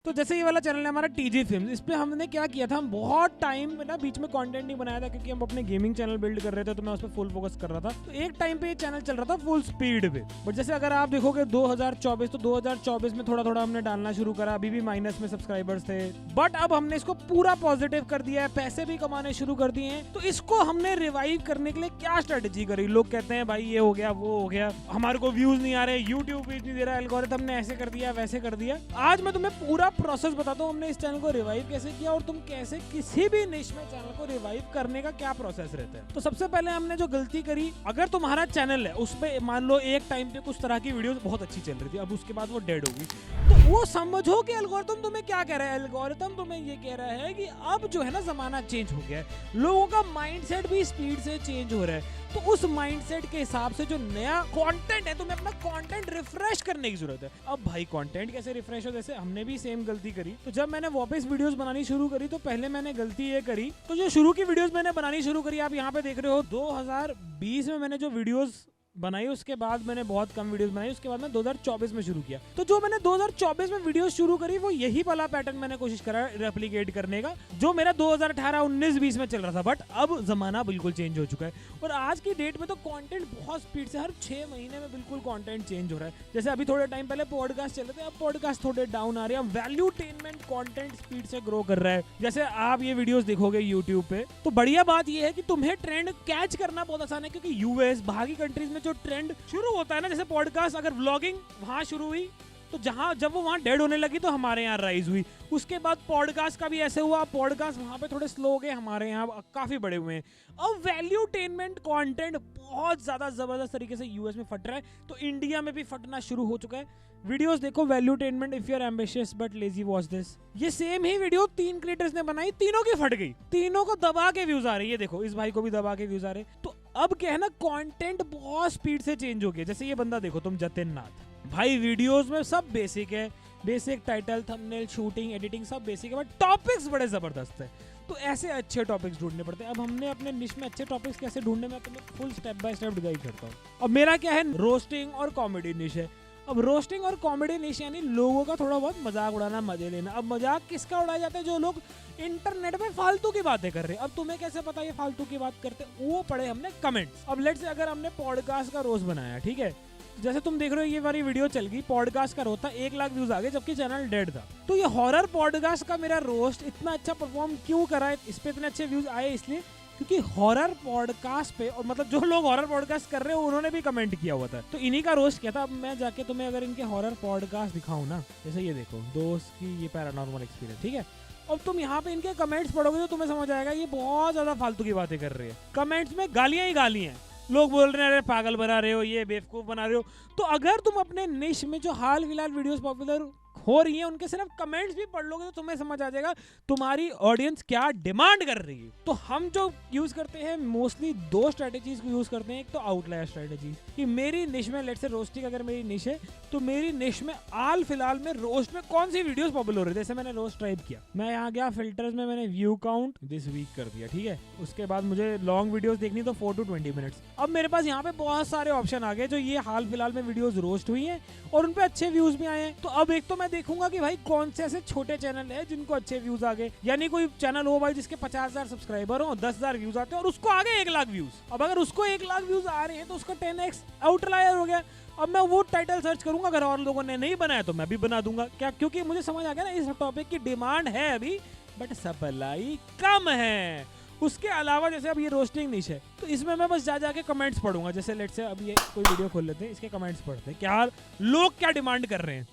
तो जैसे ये वाला चैनल है हमारा टीजी फिल्म्स, इस पे हमने क्या किया था, हम बहुत टाइम में ना बीच में कंटेंट नहीं बनाया था क्योंकि हम अपने गेमिंग चैनल बिल्ड कर रहे थे, तो मैं उस पर फुल फोकस कर रहा था। तो एक टाइम पे ये चैनल चल रहा था फुल स्पीड पे। बट जैसे अगर आप देखोगे 2024, तो 2024 में थोड़ा थोड़ा हमने डालना शुरू करा, अभी भी माइनस में सब्सक्राइबर्स थे। बट अब हमने इसको पूरा पॉजिटिव कर दिया है, पैसे भी कमाने शुरू कर दिए हैं। तो इसको हमने रिवाइव करने के लिए क्या स्ट्रेटेजी करी। लोग कहते हैं भाई ये हो गया वो हो गया, हमारे को व्यूज नहीं आ रहे, यूट्यूब भी नहीं दे रहा, एल्गोरिथम ने ऐसे कर दिया वैसे कर दिया। आज मैं तुम्हें पूरा प्रोसेस बताता हूँ हमने इस चैनल को रिवाइव कैसे किया और तुम कैसे किसी भी निश में चैनल को रिवाइव करने का क्या प्रोसेस रहता है। तो सबसे पहले हमने जो गलती करी, अगर तुम्हारा चैनल है उसमें मान लो एक टाइम पे कुछ तरह की वीडियोस बहुत अच्छी चल रही थी, अब उसके बाद वो डेड होगी, तो वो समझो कि एल्गोरिथम तुम्हें क्या कह रहा है। एल्गोरिथम तुम्हें ये कह रहा है कि अब जो है ना जमाना चेंज हो गया है, लोगों का माइंडसेट भी स्पीड से चेंज हो रहा है। तो उस माइंडसेट के हिसाब से जो नया कंटेंट है, तुम्हें अपना कंटेंट रिफ्रेश करने की जरूरत है। अब भाई कंटेंट कैसे रिफ्रेश हो, जैसे हमने भी सेम गलती करी। तो जब मैंने वापस वीडियोस बनानी शुरू करी, तो पहले मैंने गलती ये करी, तो जो शुरू की वीडियोस मैंने बनानी शुरू करी, आप यहाँ पे देख रहे हो 2020 में मैंने जो वीडियोस बनाई, उसके बाद मैंने बहुत कम वीडियोस बनाई, उसके बाद मैं 2024 में शुरू किया। तो जो मैंने 2024 में वीडियोस शुरू करी, वो यही वाला पैटर्न मैंने कोशिश करा रेप्लिकेट करने का, जो मेरा 2018, 19, 20 में चल रहा था। बट अब जमाना बिल्कुल चेंज हो चुका है और आज की डेट में तो कंटेंट बहुत स्पीड से हर 6 महीने में बिल्कुल कंटेंट चेंज हो रहा है। जैसे अभी थोड़े टाइम पहले पॉडकास्ट चल रहे थे, अब पॉडकास्ट थोड़े डाउन आ रहे हैं। वैल्यूटेनमेंट कंटेंट स्पीड से ग्रो कर रहा है। जैसे आप ये वीडियोस देखोगे यूट्यूब पे, तो बढ़िया बात ये है कि तुम्हें ट्रेंड कैच करना बहुत आसान है, क्योंकि यूएस बाकी कंट्रीज में जो ट्रेंड शुरू होता है ना, जैसे पॉडकास्ट, अगर व्लॉगिंग वहां शुरू हुई, तो जब वो वहां डेड होने लगी तो हमारे यहाँ राइज हुई। उसके बाद पॉडकास्ट का भी ऐसे हुआ, पॉडकास्ट वहां पे थोड़े स्लो हो गए, हमारे यहाँ काफी बड़े हुए हैं। अब वैल्यूटेनमेंट कंटेंट बहुत ज्यादा जबरदस्त तरीके से यूएस में फट रहा है, तो इंडिया में भी फटना शुरू हो चुका है। वीडियोस देखो valuetainment, if you are ambitious but lazy watch this. ये सेम ही वीडियो 3 क्रिएटर्स ने बनाई, तीनों की फट गई, तीनों को दबा के व्यूज आ रहे हैं। ये देखो इस भाई को भी दबा के व्यूज आ रहे। तो अब क्या है ना, कंटेंट बहुत स्पीड से चेंज हो गया। जैसे ये बंदा देखो तुम, जतिन नाथ भाई, वीडियोस में सब बेसिक है, basic title, thumbnail, shooting, editing सब बेसिक है, बट टॉपिक्स बड़े जबरदस्त है। तो ऐसे अच्छे टॉपिक्स ढूंढने पड़ते हैं। अब हमने अपने निश में अच्छे टॉपिक्स कैसे ढूंढने में तुम्हें full step by step guide करता हूँ। अब मेरा क्या है, रोस्टिंग और कॉमेडी निश है। अब रोस्टिंग और कॉमेडी निश यानी लोगों का थोड़ा बहुत मजाक उड़ाना, मजे लेना। अब मजाक किसका उड़ाया जाता है, जो लोग इंटरनेट में फालतू की बातें कर रहे हैं। अब तुम्हें कैसे पता ये फालतू की बात करते, वो पढ़े हमने कमेंट्स। अब लेट्स से अगर हमने पॉडकास्ट का रोस्ट बनाया, ठीक है, जैसे तुम देख रहे हो ये वाली वीडियो चल गई, पॉडकास्ट का रोस्ट था, 1 लाख व्यूज आ गए, जबकि चैनल डेड था। तो ये हॉरर पॉडकास्ट का मेरा रोस्ट इतना अच्छा परफॉर्म क्यों करा है, इस पे इतने अच्छे व्यूज आए, इसलिए क्योंकि हॉरर पॉडकास्ट पे, और मतलब जो लोग हॉरर पॉडकास्ट कर रहे हो उन्होंने भी कमेंट किया हुआ था, तो इन्हीं का रोस्ट किया था। अब मैं जाके तुम्हें अगर इनके हॉरर पॉडकास्ट दिखाऊं ना, जैसे ये देखो दोस्त की ये पैरानॉर्मल एक्सपीरियंस, ठीक है, अब तुम यहाँ पे इनके कमेंट्स पढ़ोगे तो तुम्हें समझ आएगा ये बहुत ज्यादा फालतू की बातें कर रहे हैं। कमेंट्स में गालियां ही गालियां हैं, लोग बोल रहे हैं अरे पागल बना रहे हो, ये बेवकूफ बना रहे हो। तो अगर तुम अपने निश में जो हाल फिलहाल वीडियोस पॉपुलर हो रही है उनके सिर्फ कमेंट्स भी पढ़ लोगे तो तुम्हें समझ आ जाएगा तुम्हारी ऑडियंस क्या डिमांड कर रही है। तो हम जो यूज करते हैं मोस्टली 2 स्ट्रेटेजीज को यूज करते हैं। एक तो आउटलायर स्ट्रेटेजी, कि मेरी निश में, लेट्स से रोस्टिंग अगर मेरी निश है, तो मेरी निश में हाल फिलहाल में रोस्ट में कौन सी वीडियोस पॉपुलर हो रही है। जैसे मैंने रोस्ट टाइप किया, मैं यहाँ गया फिल्टर्स में, मैंने व्यू काउंट दिस वीक कर दिया, ठीक है। उसके बाद मुझे लॉन्ग वीडियोस देखनी तो 4 to 20 मिनट्स। अब मेरे पास यहाँ पे बहुत सारे ऑप्शन आ गए जो ये हाल फिलहाल में वीडियोस रोस्ट हुई हैं और उन पे अच्छे व्यूज भी आए हैं। तो अब एक तो मैं देखूंगा कि भाई कौन से ऐसे छोटे चैनल है जिनको अच्छे व्यूज आ गए, यानी कोई चैनल हो भाई जिसके 50,000 सब्सक्राइबर हो, 10,000 व्यूज आते हैं और उसको आगे 1 लाख व्यूज। अब अगर उसको 1 लाख व्यूज आ रहे हैं तो उसका 10x आउटलायर हो गया। अब मैं वो टाइटल सर्च करूंगा, अगर और लोगों ने नहीं बनाया तो मैं भी बना दूंगा, क्या, क्योंकि मुझे समझ आ गया ना इस टॉपिक की डिमांड है अभी, बट सप्लाई कम है। उसके अलावा जैसे अब ये रोस्टिंग निश है, तो इसमें मैं बस जाके कमेंट्स पढ़ूंगा। जैसे लेट्स से अब ये कोई वीडियो खोल लेते हैं, इसके कमेंट्स पढ़ते हैं, क्या लोग क्या डिमांड कर रहे हैं।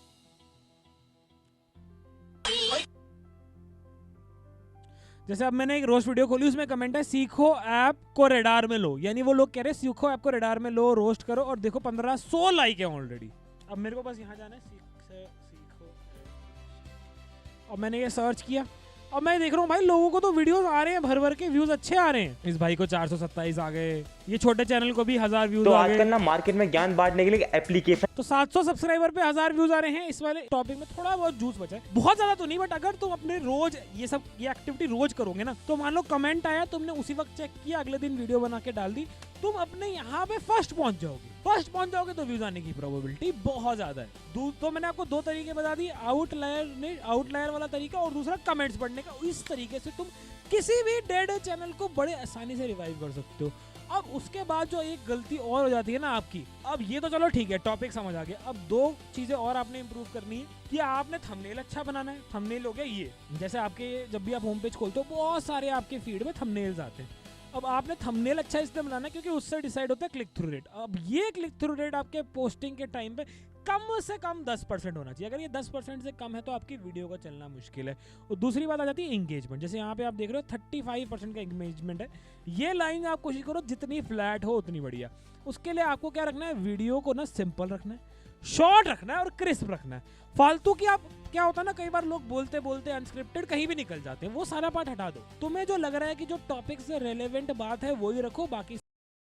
जैसे अब मैंने एक रोस्ट वीडियो खोली, उसमें कमेंट है सीखो ऐप को रेडार में लो, यानी वो लोग कह रहे हैं सीखो ऐप को रेडार में लो, रोस्ट करो, और देखो 1500 लाइक है ऑलरेडी। अब मेरे को बस यहाँ जाना है, सीखो। अब मैंने ये सर्च किया, अब मैं देख रहा हूँ भाई लोगों को तो वीडियोस आ रहे हैं भर भर के, व्यूज अच्छे आ रहे हैं। इस भाई को 427 आ गए, ये छोटे चैनल को भी 1000 व्यूज तो आ गए। आजकल ना मार्केट में ज्ञान बांटने के लिए एप्लीकेशन, तो 700 सब्सक्राइबर पे 1000 व्यूज आ रहे हैं। इस वाले टॉपिक में थोड़ा बहुत जूस बचा है, बहुत ज्यादा तो नहीं, बट अगर तुम अपने रोज ये सब ये एक्टिविटी रोज करोगे ना, तो मान लो कमेंट आया, तुमने उसी वक्त चेक किया, अगले दिन वीडियो बना के डाल दी, तुम अपने यहाँ पे फर्स्ट पहुंच जाओगे तो व्यूज आने की प्रोबेबिलिटी बहुत ज्यादा है। तो मैंने आपको दो तरीके बता दिए, आउटलायर वाला तरीका और दूसरा कमेंट्स पढ़ने का। इस तरीके से तुम किसी भी डेड चैनल को बड़े आसानी से रिवाइव कर सकते हो। अब उसके बाद जो एक गलती और हो जाती है ना आपकी, अब ये तो चलो ठीक है, टॉपिक समझ आ गया। अब दो चीजें और आपने इंप्रूव करनी है कि आपने थंबनेल अच्छा बनाना है। थंबनेल हो गया ये, जैसे आपके जब भी आप होम पेज खोलते हो बहुत सारे आपके फीड में थंबनेल्स आते हैं। अब आपने थंबनेल अच्छा इसलिए बनाना है क्योंकि उससे डिसाइड होता है क्लिक थ्रू रेट। अब ये क्लिक थ्रू रेट आपके पोस्टिंग के टाइम पे कम से कम 10% होना चाहिए। अगर ये 10% से कम है तो आपकी वीडियो का चलना मुश्किल है। और दूसरी बात आ जाती है एंगेजमेंट। जैसे यहाँ पे आप देख रहे हो 35% का एंगेजमेंट है। ये लाइन आप कोशिश करो जितनी फ्लैट हो उतनी बढ़िया। उसके लिए आपको क्या रखना है, वीडियो को ना सिंपल रखना है, शॉर्ट रखना है और क्रिस्प रखना है। फालतू की आप क्या होता है ना, कई बार लोग बोलते बोलते अनस्क्रिप्टेड कहीं भी निकल जाते हैं, वो सारा पार्ट हटा दो। तुम्हें जो लग रहा है कि जो टॉपिक से रेलेवेंट बात है वही रखो, बाकी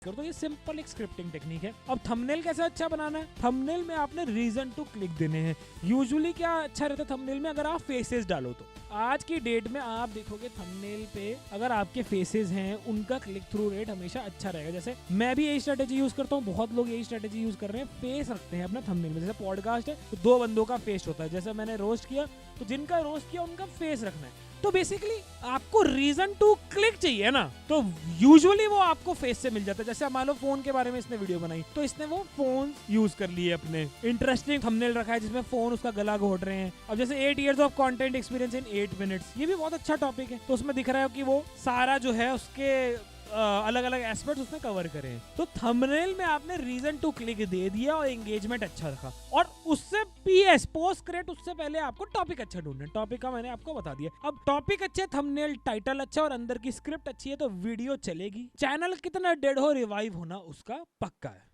कर दो। ये सिंपल एक स्क्रिप्टिंग टेक्निक है। अब थंबनेल कैसे अच्छा बनाना है, थंबनेल में आपने रीजन टू क्लिक देने हैं। यूजुअली क्या अच्छा रहता है थंबनेल में, अगर आप फेसेस डालो तो आज की डेट में आप देखोगे थंबनेल पे अगर आपके फेसेस हैं उनका क्लिक थ्रू रेट हमेशा अच्छा रहेगा। जैसे मैं भी यही स्ट्रेटेजी यूज करता हूँ, बहुत लोग यही स्ट्रेटेजी यूज कर रहे हैं, फेस रखते हैं अपना थंबनेल में। जैसे पॉडकास्ट है तो 2 बंदों का फेस होता है, जैसे मैंने रोस्ट किया तो जिनका रोस्ट किया उनका फेस रखना है। तो बेसिकली आपको रीजन टू क्लिक चाहिए ना, तो यूजुअली वो आपको फेस से मिल जाता है। जैसे मान लो फोन के बारे में इसने वीडियो बनाई तो इसने वो फोन यूज कर लिए अपने, इंटरेस्टिंग थंबनेल रखा है जिसमें फोन उसका गला घोट रहे हैं। अब जैसे 8 years of content experience in 8 minutes, ये भी बहुत अच्छा टॉपिक है। तो उसमें दिख रहा है कि वो सारा जो है उसके अलग अलग एस्पेक्ट्स उसने कवर करे हैं। तो थंबनेल में आपने रीजन टू क्लिक दे दिया और एंगेजमेंट अच्छा रखा। और उससे पीएस पोस्ट क्रिएट, उससे पहले आपको टॉपिक अच्छा ढूंढना है। टॉपिक का मैंने आपको बता दिया। अब टॉपिक अच्छे, थंबनेल टाइटल अच्छा और अंदर की स्क्रिप्ट अच्छी है तो वीडियो चलेगी। चैनल कितना डेड हो रिवाइव होना उसका पक्का है।